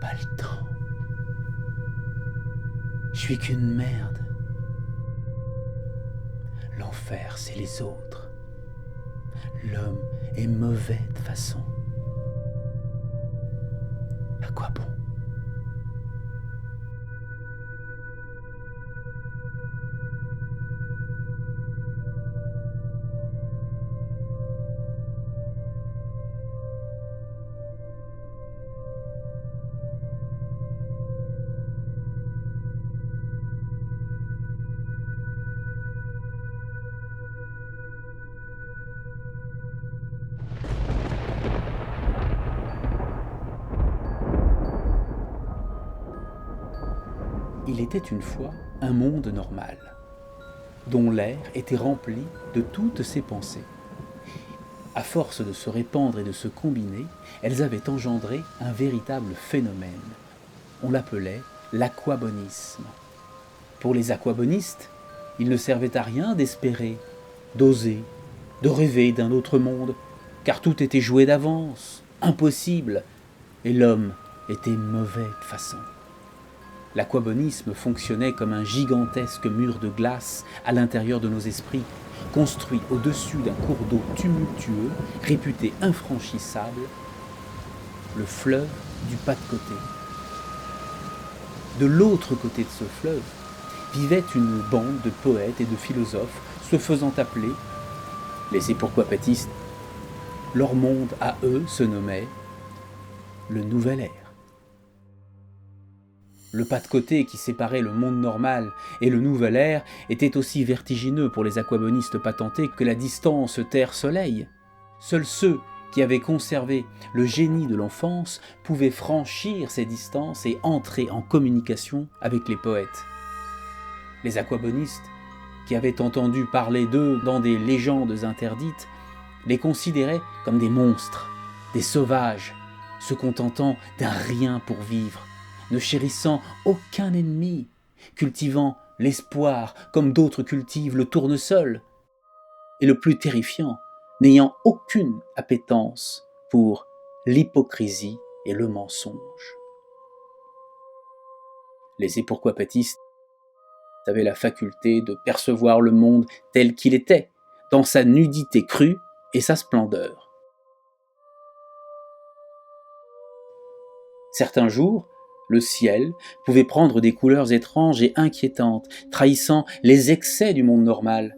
pas le temps. Je suis qu'une merde. L'enfer, c'est les autres. L'homme est mauvais de façon. À quoi bon? Il était une fois un monde normal, dont l'air était rempli de toutes ses pensées. À force de se répandre et de se combiner, elles avaient engendré un véritable phénomène. On l'appelait l'aquabonisme. Pour les aquabonistes, il ne servait à rien d'espérer, d'oser, de rêver d'un autre monde, car tout était joué d'avance, impossible, et l'homme était mauvais de façon. L'aquabonisme fonctionnait comme un gigantesque mur de glace à l'intérieur de nos esprits, construit au-dessus d'un cours d'eau tumultueux, réputé infranchissable, le fleuve du pas de côté. De l'autre côté de ce fleuve vivait une bande de poètes et de philosophes se faisant appeler les C'est-pourquoi-patistes. Leur monde à eux se nommait le Nouvel Ère. Le pas de côté qui séparait le monde normal et le nouvel air était aussi vertigineux pour les aquabonistes patentés que la distance Terre-Soleil. Seuls ceux qui avaient conservé le génie de l'enfance pouvaient franchir ces distances et entrer en communication avec les poètes. Les aquabonistes, qui avaient entendu parler d'eux dans des légendes interdites, les considéraient comme des monstres, des sauvages, se contentant d'un rien pour vivre, ne chérissant aucun ennemi, cultivant l'espoir comme d'autres cultivent le tournesol, et le plus terrifiant, n'ayant aucune appétence pour l'hypocrisie et le mensonge. Les C'est-pourquoi-patistes avaient la faculté de percevoir le monde tel qu'il était, dans sa nudité crue et sa splendeur. Certains jours, le ciel pouvait prendre des couleurs étranges et inquiétantes, trahissant les excès du monde normal.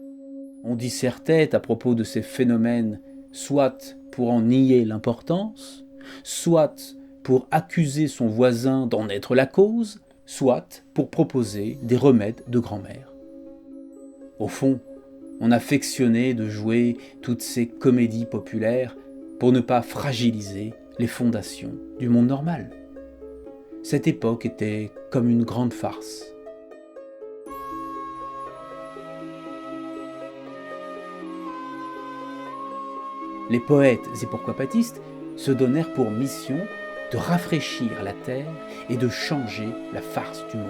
On dissertait à propos de ces phénomènes, soit pour en nier l'importance, soit pour accuser son voisin d'en être la cause, soit pour proposer des remèdes de grand-mère. Au fond, on affectionnait de jouer toutes ces comédies populaires pour ne pas fragiliser les fondations du monde normal. Cette époque était comme une grande farce. Les poètes C'est-pourquoi-patistes se donnèrent pour mission de rafraîchir la terre et de changer la farce du monde.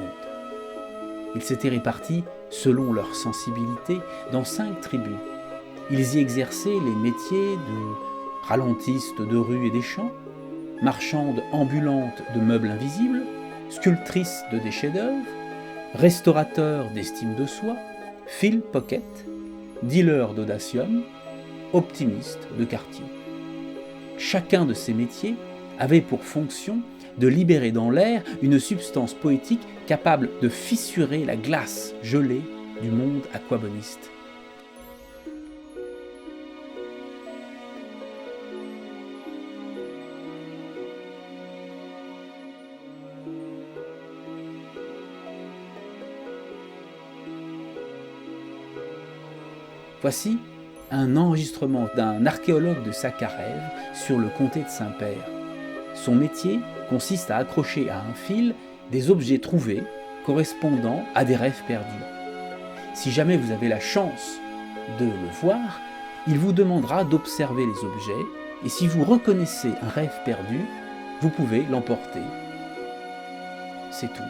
Ils s'étaient répartis, selon leur sensibilité, dans 5 tribus. Ils y exerçaient les métiers de ralentistes de rues et des champs, marchandes ambulantes de meubles invisibles, sculptrices de des chefs-d'œuvre, restaurateurs d'estime de soi, pickpocket, dealers d'audacium, optimistes de quartier. Chacun de ces métiers avait pour fonction de libérer dans l'air une substance poétique capable de fissurer la glace gelée du monde aquaboniste. Voici un enregistrement d'un archéologue de Sakharev sur le comté de Saint-Père. Son métier consiste à accrocher à un fil des objets trouvés correspondant à des rêves perdus. Si jamais vous avez la chance de le voir, il vous demandera d'observer les objets et si vous reconnaissez un rêve perdu, vous pouvez l'emporter. C'est tout.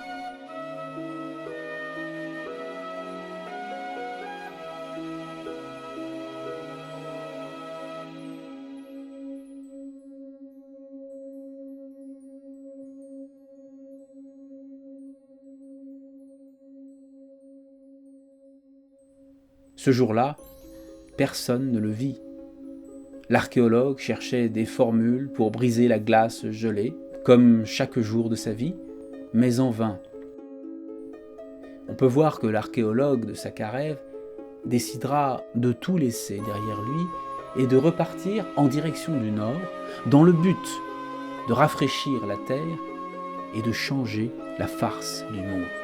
Ce jour-là, personne ne le vit. L'archéologue cherchait des formules pour briser la glace gelée, comme chaque jour de sa vie, mais en vain. On peut voir que l'archéologue de Sakharev décidera de tout laisser derrière lui et de repartir en direction du nord, dans le but de rafraîchir la terre et de changer la farce du monde.